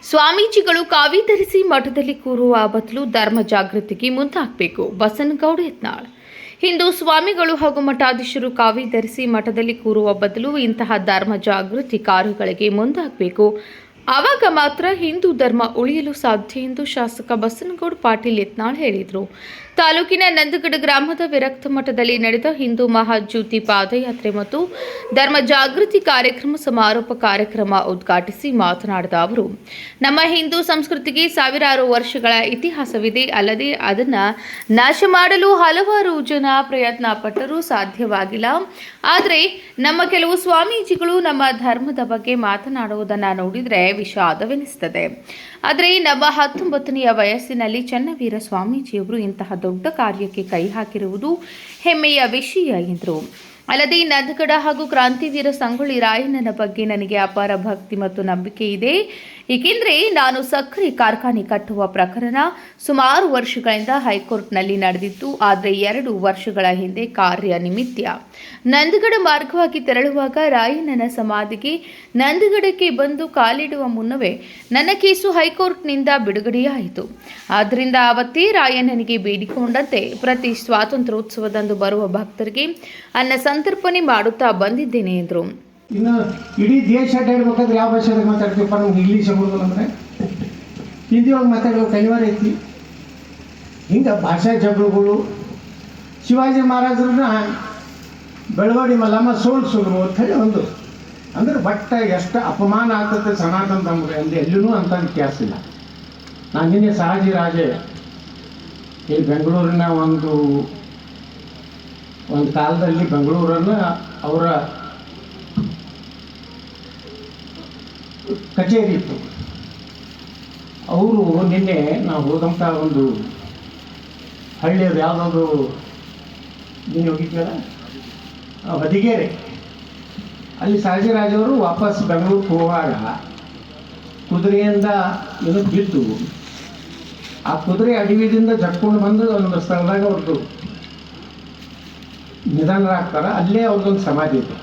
ಸ್ವಾಮೀಜಿಗಳು ಕಾವಿ ಧರಿಸಿ ಮಠದಲ್ಲಿ ಕೂರುವ ಬದಲು ಧರ್ಮ ಜಾಗೃತಿಗೆ ಮುಂದಾಗಬೇಕು. ಬಸನಗೌಡ ಯತ್ನಾಳ್. ಹಿಂದೂ ಸ್ವಾಮಿಗಳು ಹಾಗೂ ಮಠಾಧೀಶರು ಕಾವಿ ಧರಿಸಿ ಮಠದಲ್ಲಿ ಕೂರುವ ಬದಲು ಇಂತಹ ಧರ್ಮ ಜಾಗೃತಿ ಕಾರ್ಯಗಳಿಗೆ ಮುಂದಾಗಬೇಕು. ಆವಾಗ ಮಾತ್ರ ಹಿಂದೂ ಧರ್ಮ ಉಳಿಯಲು ಸಾಧ್ಯ ಎಂದು ಶಾಸಕ ಬಸನಗೌಡ ಪಾಟೀಲ್ ಯತ್ನಾಳ್ ಹೇಳಿದರು. ತಾಲೂಕಿನ ನಂದಗಡ ಗ್ರಾಮದ ವಿರಕ್ತ ಮಠದಲ್ಲಿ ನಡೆದ ಹಿಂದೂ ಮಹಾಜ್ಯೋತಿ ಪಾದಯಾತ್ರೆ ಮತ್ತು ಧರ್ಮ ಜಾಗೃತಿ ಕಾರ್ಯಕ್ರಮ ಸಮಾರೋಪ ಕಾರ್ಯಕ್ರಮ ಉದ್ಘಾಟಿಸಿ ಮಾತನಾಡಿದ ಅವರು, ನಮ್ಮ ಹಿಂದೂ ಸಂಸ್ಕೃತಿಗೆ ಸಾವಿರಾರು ವರ್ಷಗಳ ಇತಿಹಾಸವಿದೆ. ಅಲ್ಲದೆ ಅದನ್ನು ನಾಶ ಮಾಡಲು ಹಲವಾರು ಜನ ಪ್ರಯತ್ನ ಪಟ್ಟರೂ ಸಾಧ್ಯವಾಗಿಲ್ಲ. ಆದರೆ ನಮ್ಮ ಕೆಲವು ಸ್ವಾಮೀಜಿಗಳು ನಮ್ಮ ಧರ್ಮದ ಬಗ್ಗೆ ಮಾತನಾಡುವುದನ್ನು ನೋಡಿದರೆ ವಿಷಾದವೆನಿಸುತ್ತದೆ. ಆದರೆ ನಮ್ಮ 19ನೇ ವಯಸ್ಸಿನಲ್ಲಿ ಚನ್ನವೀರ ಸ್ವಾಮೀಜಿಯವರು ಇಂತಹ ದೊಡ್ಡ ಕಾರ್ಯಕ್ಕೆ ಕೈ ಹಾಕಿರುವುದು ಹೆಮ್ಮೆಯ ವಿಷಯ ಎಂದರು. ಅಲ್ಲದೆ ನಂದಗಡ ಹಾಗೂ ಕ್ರಾಂತಿವೀರ ಸಂಗೊಳ್ಳಿ ರಾಯಣ್ಣನ ಬಗ್ಗೆ ನನಗೆ ಅಪಾರ ಭಕ್ತಿ ಮತ್ತು ನಂಬಿಕೆ ಇದೆ. ಏಕೆಂದರೆ ನಾನು ಸಕ್ಕರೆ ಕಾರ್ಖಾನೆ ಕಟ್ಟುವ ಪ್ರಕರಣ ಸುಮಾರು ವರ್ಷಗಳಿಂದ ಹೈಕೋರ್ಟ್ನಲ್ಲಿ ನಡೆದಿತ್ತು. ಆದರೆ 2 ವರ್ಷಗಳ ಹಿಂದೆ ಕಾರ್ಯ ನಿಮಿತ್ತ ನಂದಗಡ ಮಾರ್ಗವಾಗಿ ತೆರಳುವಾಗ ರಾಯಣ್ಣನ ಸಮಾಧಿಗೆ ನಂದಗಡಕ್ಕೆ ಬಂದು ಕಾಲಿಡುವ ಮುನ್ನವೇ ನನ್ನ ಕೇಸು ಹೈಕೋರ್ಟ್ನಿಂದ ಬಿಡುಗಡೆಯಾಯಿತು. ಆದ್ದರಿಂದ ಅವತ್ತೇ ರಾಯಣ್ಣನಿಗೆ ಬೇಡಿಕೊಂಡಂತೆ ಪ್ರತಿ ಸ್ವಾತಂತ್ರ್ಯೋತ್ಸವದಂದು ಬರುವ ಭಕ್ತರಿಗೆ ಅನ್ನ ಸಂತರ್ಪಣೆ ಮಾಡುತ್ತಾ ಬಂದಿದ್ದೇನೆ ಎಂದರು. ಇನ್ನು ಇಡೀ ದೇಶ ಅಡ್ಡಾಡ್ಬೇಕಾದ್ರೆ ಯಾವ ಭಾಷೆದಾಗ ಮಾತಾಡ್ತೀವಪ್ಪ? ನಮ್ಗೆ ಇಂಗ್ಲೀಷ್ ಬರೋದು ಅಂದರೆ ಹಿಂದಿ ಒಳಗೆ ಮಾತಾಡೋದು ಅನಿವಾರ್ಯ ಐತಿ. ಹಿಂಗೆ ಭಾಷಾ ಜಗಳಗಳು ಶಿವಾಜಿ ಮಹಾರಾಜರನ್ನ ಬೆಳವಡಿ ಮಲ್ಲಮ್ಮ ಸೋಲಿಸಿದ್ರು ಅಂತ ಹೇಳಿ ಒಂದು ಅಂದ್ರೆ ಬಟ್ ಎಷ್ಟು ಅಪಮಾನ ಆಗ್ತದೆ ಸನಾತನ ಧರ್ಮಕ್ಕೆ ಅಂದು ಎಲ್ಲಿನೂ ಅಂತ ಇತಿಹಾಸ ಇಲ್ಲ. ನಾನು ನಿನ್ನೆ ಸಹಜಿ ರಾಜೆ ಇಲ್ಲಿ ಬೆಂಗಳೂರಿನ ಒಂದು ಕಾಲದಲ್ಲಿ ಬೆಂಗಳೂರನ್ನು ಅವರ ಕಚೇರಿ ಇತ್ತು. ಅವರು ನಿನ್ನೆ ನಾವು ಹೋದಂಥ ಒಂದು ಹಳ್ಳಿಯದು ಯಾವುದಾದ್ರು ನೀನು ಹೋಗಿದ್ದೀರ ಹೊದಿಗೆರೆ, ಅಲ್ಲಿ ಸಹಜಿರಾಜವರು ವಾಪಸ್ ಬೆಂಗಳೂರಿಗೆ ಹೋಗುವಾಗ ಕುದುರೆಯಿಂದ ಏನೋ ಬಿದ್ದು ಆ ಕುದುರೆ ಅಡವಿದಿಂದ ಜಟ್ಕೊಂಡು ಬಂದು ಒಂದು ಸ್ಥಳದಾಗ ಅವ್ರದ್ದು ನಿಧನರಾಗ್ತಾರೆ. ಅಲ್ಲೇ ಅವ್ರದ್ದೊಂದು ಸಮಾಧಿ ಇದೆ.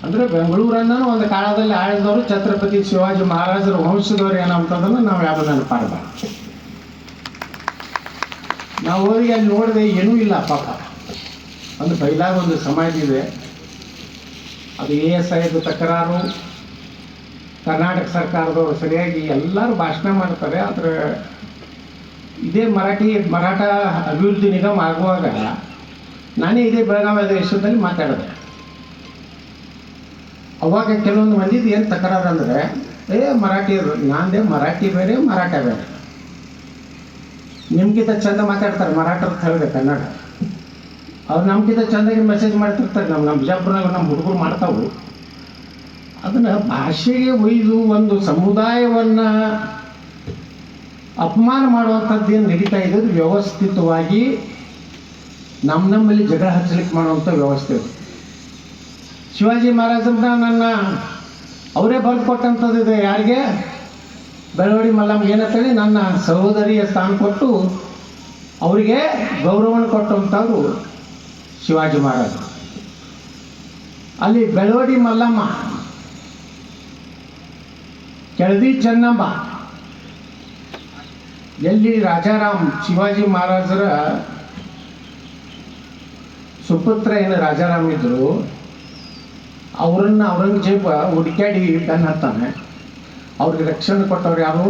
ಅಂದರೆ ಬೆಂಗಳೂರನ್ನು ಒಂದು ಕಾಲದಲ್ಲಿ ಆಳಿದವರು ಛತ್ರಪತಿ ಶಿವಾಜಿ ಮಹಾರಾಜರ ವಂಶದವರು ಏನಂತದನ್ನು ನಾವು ಯಾವುದು ನೆನಪಾಡಬಾರ್ದು. ನಾವು ಹೋಗಿ ಅಲ್ಲಿ ನೋಡಿದೆ ಏನೂ ಇಲ್ಲ ಪಾಪ. ಒಂದು ಬೈಲಾಗ ಒಂದು ಸಮಾಧಿ ಇದೆ. ಅದು ASIದು ತಕರಾರು, ಕರ್ನಾಟಕ ಸರ್ಕಾರದವರು ಸರಿಯಾಗಿ ಎಲ್ಲರೂ ಭಾಷಣ ಮಾಡ್ತಾರೆ. ಆದರೆ ಇದೇ ಮರಾಠ ಅಭಿವೃದ್ಧಿ ನಿಗಮ ಆಗುವಾಗ ನಾನೇ ಇದೇ ಬೆಳಗಾವಿ ಅಧಿವೇಶನದಲ್ಲಿ ಮಾತಾಡಿದೆ. ಅವಾಗ ಕೆಲವೊಂದು ಮಂದಿದ್ದು ಏನು ತಕರಾರು ಅಂದರೆ ಮರಾಠಿಯರು, ನಾಂದೇ ಮರಾಠಿ ಬೇರೆ ಮರಾಠ ಬೇರೆ, ನಿಮ್ಗಿಂತ ಚಂದ ಮಾತಾಡ್ತಾರೆ ಮರಾಠರು ಹೇಳಿದೆ ಕನ್ನಡ. ಅವ್ರು ನಮ್ಗಿಂತ ಚಂದಾಗಿ ಮೆಸೇಜ್ ಮಾಡ್ತಿರ್ತಾರೆ. ನಮ್ಮ ಬಿಜಾಪುರನಾಗ ನಮ್ಮ ಹುಡುಗರು ಮಾಡ್ತಾವು. ಅದನ್ನು ಭಾಷೆಗೆ ಒಯ್ದು ಒಂದು ಸಮುದಾಯವನ್ನು ಅಪಮಾನ ಮಾಡುವಂಥದ್ದು ಏನು ನಡೀತಾ ಇದೆ ವ್ಯವಸ್ಥಿತವಾಗಿ ನಮ್ಮಲ್ಲಿ ಜಗಳ ಹಚ್ಚಲಿಕ್ಕೆ ಮಾಡುವಂಥ ವ್ಯವಸ್ಥೆ ಇದೆ. ಶಿವಾಜಿ ಮಹಾರಾಜರನ್ನ ಅವರೇ ಬರೆದು ಕೊಟ್ಟಂಥದ್ದಿದೆ. ಯಾರಿಗೆ? ಬೆಳವಡಿ ಮಲ್ಲಮ್ಮ ಏನಂತೇಳಿ ನನ್ನ ಸಹೋದರಿಯ ಸ್ಥಾನ ಕೊಟ್ಟು ಅವರಿಗೆ ಗೌರವವನ್ನು ಕೊಟ್ಟಂಥವ್ರು ಶಿವಾಜಿ ಮಹಾರಾಜರು. ಅಲ್ಲಿ ಬೆಳವಡಿ ಮಲ್ಲಮ್ಮ, ಕೆಳದಿ ಚೆನ್ನಮ್ಮ, ಎಲ್ಲಿ ರಾಜಾರಾಮ್ ಶಿವಾಜಿ ಮಹಾರಾಜರ ಸುಪುತ್ರ ಏನು ರಾಜಾರಾಮ್ ಇದ್ದರು, ಅವರನ್ನು ಔರಂಗಜೇಬ ಹುಡುಕ್ಯಾಡಿ ಬೆನ್ನು ಹತ್ತಾನೆ. ಅವ್ರಿಗೆ ರಕ್ಷಣೆ ಕೊಟ್ಟವ್ರು ಯಾರು?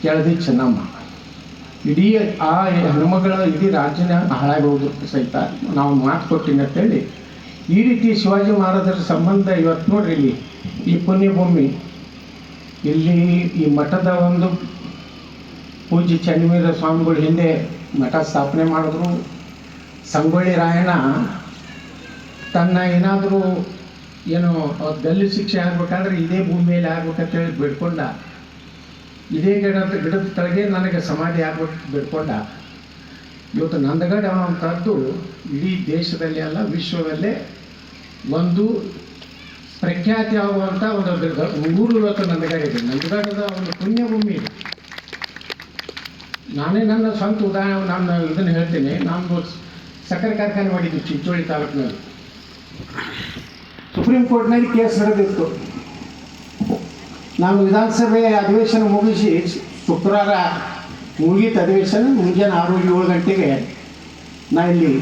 ಕೆಳದಿ ಚೆನ್ನಮ್ಮ. ಇಡೀ ಆ ಹೆಣ್ಮಗಳ ಇಡೀ ರಾಜ್ಯನ ಹಾಳಾಗೋದು ಸಹಿತ ನಾವು ಮಾತು ಕೊಟ್ಟಿನಿ ಅಂತೇಳಿ ಈ ರೀತಿ ಶಿವಾಜಿ ಮಹಾರಾಜರ ಸಂಬಂಧ ಇವತ್ತು ನೋಡ್ರಿ ಇಲ್ಲಿ ಈ ಪುಣ್ಯಭೂಮಿ ಇಲ್ಲಿ ಈ ಮಠದ ಒಂದು ಪೂಜ್ಯ ಚನ್ನವೀರ ಸ್ವಾಮಿಗಳು ಹಿಂದೆ ಮಠ ಸ್ಥಾಪನೆ ಮಾಡಿದ್ರು. ಸಂಗೊಳ್ಳಿ ರಾಯಣ್ಣ ತನ್ನ ಏನಾದರೂ ಏನು ಗಲ್ಲು ಶಿಕ್ಷೆ ಆಗಬೇಕಾದ್ರೆ ಇದೇ ಭೂಮಿಯಲ್ಲಿ ಆಗ್ಬೇಕಂತೇಳಿ ಬಿಡ್ಕೊಂಡ. ಇದೇ ಗಿಡದ ಕೆಳಗೆ ನನಗೆ ಸಮಾಧಿ ಆಗ್ಬೇಕು ಬಿಡ್ಕೊಂಡ. ಇವತ್ತು ನಂದಗಡ ಅನ್ನುವಂಥದ್ದು ಇಡೀ ದೇಶದಲ್ಲಿ ಅಲ್ಲ ವಿಶ್ವದಲ್ಲೇ ಒಂದು ಪ್ರಖ್ಯಾತಿ ಆಗುವಂಥ ಒಂದು ಊರು ಇವತ್ತು ನಂದಗಡ ಇದೆ. ನಂದಗಡದ ಒಂದು ಪುಣ್ಯಭೂಮಿ ಇದೆ. ನಾನೇ ನನ್ನ ಸ್ವಂತ ಉದಾಹರಣೆ ನಾನು ಇದನ್ನು ಹೇಳ್ತೀನಿ. ನಾನು ಸಕ್ಕರೆ ಕಾರ್ಖಾನೆ ಮಾಡಿದ್ದು ಚಿಂಚೋಳಿ ತಾಲೂಕಿನಲ್ಲಿ. ಸುಪ್ರೀಂ ಕೋರ್ಟ್ನಲ್ಲಿ ಕೇಸ್ ನಡೆದಿತ್ತು. ನಾನು ವಿಧಾನಸಭೆ ಅಧಿವೇಶನ ಮುಗಿಸಿ ಶುಕ್ರವಾರ ಮುಗೀತು ಅಧಿವೇಶನ. ಮುಂಜಾನೆ 6-7 ಗಂಟೆಗೆ ನಾ ಇಲ್ಲಿ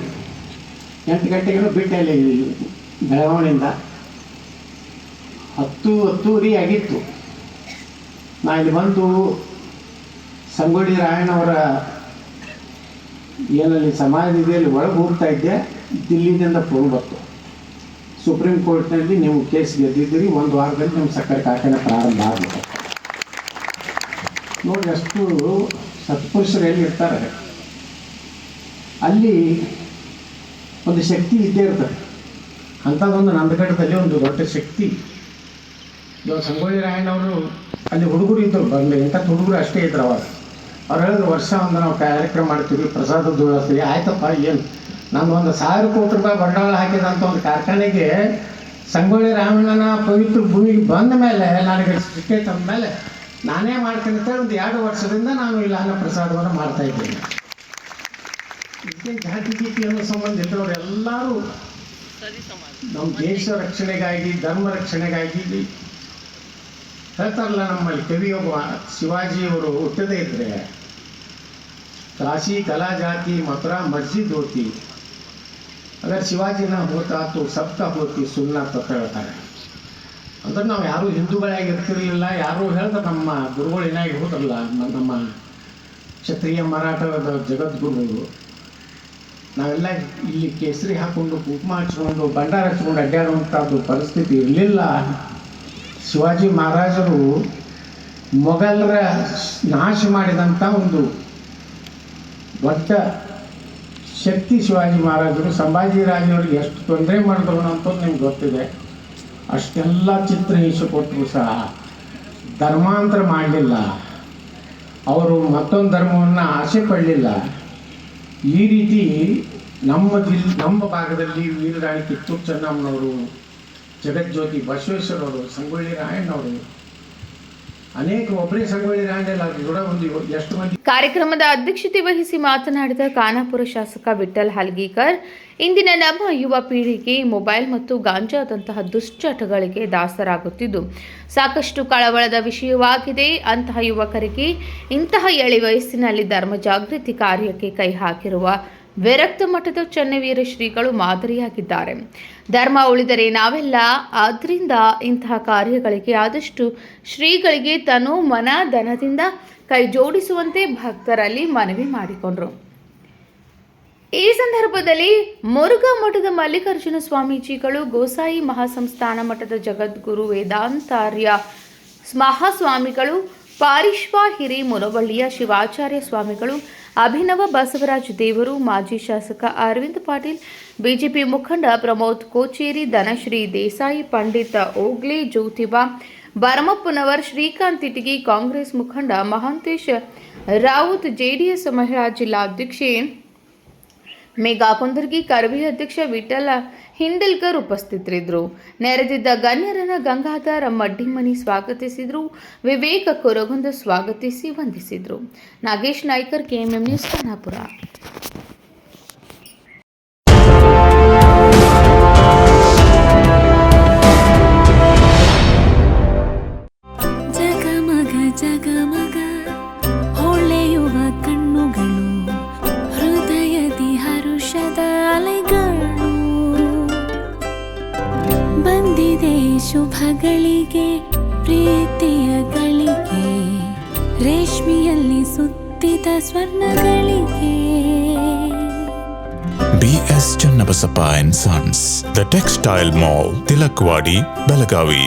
8 ಗಂಟೆಗೂ ಬಿಟ್ಟೆ ಇಲ್ಲಿ ಬೆಳಗಾವಿಯಿಂದ. 10-10:30 ಆಗಿತ್ತು. ನಾ ಇಲ್ಲಿ ಬಂದು ಸಂಗೊಳ್ಳಿ ರಾಯಣ್ಣವರ ಏನಲ್ಲಿ ಸಮಾಧಿಯಲ್ಲಿ ಒಳಗೆ ಹೋಗ್ತಾ ಇದ್ದೆ. ದಿಲ್ಲಿದಿಂದ ಫೋನ್ ಬಂತು, ಸುಪ್ರೀಂ ಕೋರ್ಟ್ನಲ್ಲಿ ನೀವು ಕೇಸ್ ಗೆದ್ದಿದ್ದೀರಿ, 1 ವಾರದಲ್ಲಿ ನಿಮ್ಮ ಸಕ್ಕರೆ ಕಾರ್ಖಾನೆ ಪ್ರಾರಂಭ ಆಗಬೇಕು. ನೋಡಿ ಅಷ್ಟು ಸತ್ಪುರುಷರು ಎಲ್ಲಿರ್ತಾರೆ ಅಲ್ಲಿ ಒಂದು ಶಕ್ತಿ ಇದ್ದೇ ಇರ್ತದೆ. ಅಂಥದ್ದೊಂದು ನಂದಗಢದಲ್ಲಿ ಒಂದು ದೊಡ್ಡ ಶಕ್ತಿ. ಇವಾಗ ಸಂಗೊಳ್ಳಿ ರಾಯಣ್ಣವರು ಅಲ್ಲಿ ಹುಡುಗರು ಇದ್ದರು, ಬಂದು ಇಂಥದ್ದು ಹುಡುಗರು ಅಷ್ಟೇ ಇದ್ರು ಅವಾಗ. ಅವ್ರು ಹೇಳಿದ್ರು, ವರ್ಷ ಒಂದು ನಾವು ಕಾರ್ಯಕ್ರಮ ಮಾಡ್ತೀವಿ, ಪ್ರಸಾದದ ವ್ಯವಸ್ಥೆ. ಆಯ್ತಪ್ಪ, ಏನು ನಾನು 1,000 ಕೋಟಿ ರೂಪಾಯಿ ಬಂಡವಾಳ ಹಾಕಿದಂಥ ಒಂದು ಕಾರ್ಖಾನೆಗೆ ಸಂಗೊಳ್ಳಿ ರಾಯಣ್ಣನ ಪವಿತ್ರ ಭೂಮಿಗೆ ಬಂದ ಮೇಲೆ ನನಗೆ ಟಿಕೆಟ್ ಅಂದ ಮೇಲೆ ನಾನೇ ಮಾಡ್ತೀನಿ ಅಂತೇಳಿ ಒಂದು 2 ವರ್ಷದಿಂದ ನಾನು ಇಲ್ಲ ಅನ್ನ ಪ್ರಸಾದವನ್ನು ಮಾಡ್ತಾಯಿದ್ದೀನಿ. ಇದಕ್ಕೆ ಜಾತಿ ಗೀತಿ ಅನ್ನೋ ಸಂಬಂಧ ಇದ್ದವರು ಎಲ್ಲರೂ ನಮ್ಮ ದೇಶ ರಕ್ಷಣೆಗಾಗಿ, ಧರ್ಮ ರಕ್ಷಣೆಗಾಗಿ ಹೇಳ್ತಾರಲ್ಲ. ನಮ್ಮಲ್ಲಿ ಕವಿಯೊಬ್ಬ ಶಿವಾಜಿಯವರು ಹುಟ್ಟದೇ ಇದ್ದರೆ ಕಾಶಿ ಕಲಾ ಜಾತಿ ಮಥುರಾ ಮಸ್ಜಿದ್ ಹೋತಿ, ಅगर ಶಿವಾಜಿನ ಹೋತಾ ತು ಸಬ್ಕ ಹೋತಿ ಸುನ್ನತ್ ಅಂತ ಹೇಳ್ತಾರೆ. ಅಂದ್ರೆ ನಾವು ಯಾರೂ ಹಿಂದೂಗಳಾಗಿ ಇರ್ತಿರಲಿಲ್ಲ. ಯಾರೂ ಹೇಳ್ತಾರೆ, ನಮ್ಮ ಗುರುಗಳು ಏನಾಗಿ ಹೋದ್ರಲ್ಲ, ನಮ್ಮ ಕ್ಷತ್ರಿಯ ಮರಾಠದ ಜಗದ್ಗುರುಗಳು, ನಾವೆಲ್ಲ ಇಲ್ಲಿ ಕೇಸರಿ ಹಾಕ್ಕೊಂಡು ಕುಂಕುಮ ಹಚ್ಕೊಂಡು ಭಂಡಾರ ಹಚ್ಕೊಂಡು ಅಡ್ಡಾಡುವಂಥದ್ದು ಪರಿಸ್ಥಿತಿ ಇರಲಿಲ್ಲ. ಶಿವಾಜಿ ಮಹಾರಾಜರು ಮೊಘಲರ ನಾಶ ಮಾಡಿದಂಥ ಒಂದು ದೊಡ್ಡ ಶಕ್ತಿ ಶಿವಾಜಿ ಮಹಾರಾಜರು. ಸಂಭಾಜಿ ರಾಜನವ್ರಿಗೆ ಎಷ್ಟು ತೊಂದರೆ ಮಾಡಿದ್ರು ಅಂತಂದು ನಿಮ್ಗೆ ಗೊತ್ತಿದೆ. ಅಷ್ಟೆಲ್ಲ ಚಿತ್ರ ಹಿಂಸೆ ಕೊಟ್ಟರು ಸಹ ಧರ್ಮಾಂತರ ಮಾಡಲಿಲ್ಲ. ಅವರು ಮತ್ತೊಂದು ಧರ್ಮವನ್ನು ಆಸೆ ಪಡಲಿಲ್ಲ. ಈ ರೀತಿ ನಮ್ಮ ಭಾಗದಲ್ಲಿ ವೀರರಾಣಿ ಕಿತ್ತೂರು ಚೆನ್ನಮ್ಮನವರು, ಜಗಜ್ಯೋತಿ ಬಸವೇಶ್ವರವರು, ಸಂಗೊಳ್ಳಿ ರಾಯಣ್ಣವರು, ಅನೇಕ ಒಬ್ಬರೇ ಸಂಗೊಳ್ಳಿ ರಾಯಣ್ಣ ಕೂಡ ಒಂದು ಎಷ್ಟು ಮಂದಿ. ಕಾರ್ಯಕ್ರಮದ ಅಧ್ಯಕ್ಷತೆ ವಹಿಸಿ ಮಾತನಾಡಿದ ಖಾನಾಪುರ ಶಾಸಕ ವಿಠ್ಠಲ್ ಹಲ್ಗೀಕರ್, ಇಂದಿನ ನಮ್ಮ ಯುವ ಪೀಳಿಗೆ ಮೊಬೈಲ್ ಮತ್ತು ಗಾಂಜಾದಂತಹ ದುಶ್ಚಟಗಳಿಗೆ ದಾಸರಾಗುತ್ತಿದ್ದು ಸಾಕಷ್ಟು ಕಳವಳದ ವಿಷಯವಾಗಿದೆ. ಅಂತಹ ಯುವಕರಿಗೆ ಇಂತಹ ಎಳೆ ವಯಸ್ಸಿನಲ್ಲಿ ಧರ್ಮ ಜಾಗೃತಿ ಕಾರ್ಯಕ್ಕೆ ಕೈ ಹಾಕಿರುವ ವಿರಕ್ತ ಮಠದ ಚನ್ನವೀರ ಶ್ರೀಗಳು ಮಾದರಿಯಾಗಿದ್ದಾರೆ. ಧರ್ಮ ಉಳಿದರೆ ನಾವೆಲ್ಲ. ಆದ್ದರಿಂದ ಇಂತಹ ಕಾರ್ಯಗಳಿಗೆ ಆದಷ್ಟು ಶ್ರೀಗಳಿಗೆ ತನು ಮನ ಧನದಿಂದ ಕೈ ಜೋಡಿಸುವಂತೆ ಭಕ್ತರಲ್ಲಿ ಮನವಿ ಮಾಡಿಕೊಂಡರು. ಈ ಸಂದರ್ಭದಲ್ಲಿ ಮುರುಘಾ ಮಠದ ಮಲ್ಲಿಕಾರ್ಜುನ ಸ್ವಾಮೀಜಿಗಳು, ಗೋಸಾಯಿ ಮಹಾಸಂಸ್ಥಾನ ಮಠದ ಜಗದ್ಗುರು ವೇದಾಂತಾರ್ಯ ಮಹಾಸ್ವಾಮಿಗಳು, ಪಾರಿಶ್ವ ಹಿರಿ ಮುನವಳ್ಳಿಯ ಶಿವಾಚಾರ್ಯ ಸ್ವಾಮಿಗಳು, ಅಭಿನವ ಬಸವರಾಜ ದೇವರು, ಮಾಜಿ ಶಾಸಕ ಅರವಿಂದ್ ಪಾಟೀಲ್, ಬಿಜೆಪಿ ಮುಖಂಡ ಪ್ರಮೋದ್ ಕೋಚೇರಿ, ಧನಶ್ರೀ ದೇಸಾಯಿ, ಪಂಡಿತ ಓಗ್ಲೆ ಜ್ಯೋತಿಬಾ ಭರಮಪ್ಪನವರ್, ಶ್ರೀಕಾಂತ್ ಇಟಗಿ, ಕಾಂಗ್ರೆಸ್ ಮುಖಂಡ ಮಹಾಂತೇಶ್ ರಾವುತ್, ಜೆಡಿಎಸ್ ಮಹಿಳಾ ಜಿಲ್ಲಾಧ್ಯಕ್ಷೆ ಮೇಘಾ ಕುಂದರ್ಗಿ, ಕರವಿ ಅಧ್ಯಕ್ಷ ವಿಠಲ ಹಿಂಡಲ್ಕರ್ ಉಪಸ್ಥಿತರಿದ್ದರು. ನೆರೆದಿದ್ದ ಗಣ್ಯರನ್ನ ಗಂಗಾಧರ ಮಡ್ಡಿಮನಿ ಸ್ವಾಗತಿಸಿದರು. ವಿವೇಕ ಕೊರಗುಂದ ಸ್ವಾಗತಿಸಿ ವಂದಿಸಿದರು. Nagesh Naikar, KMM news, Khanapur. ಜಗಮಗ ಜಗಮಗ ಹೊಳೆಯುವ ಕಣ್ಣುಗಳು, ಹೃದಯದಿ ಹರುಷದ ಅಲೆಗಳು. ಬಂದಿದೆ ಶುಭಗಳಿಗೆ, ಪ್ರೀತಿಯ ಗಳಿಗೆ, ರೇಷ್ಮೆಯಲ್ಲಿ ಸುತ್ತಿದ ಸ್ವರ್ಣಗಳಿಗೆ. BS Channabasappa and Sons, The Textile Mall, Tilakvadi, Belagavi.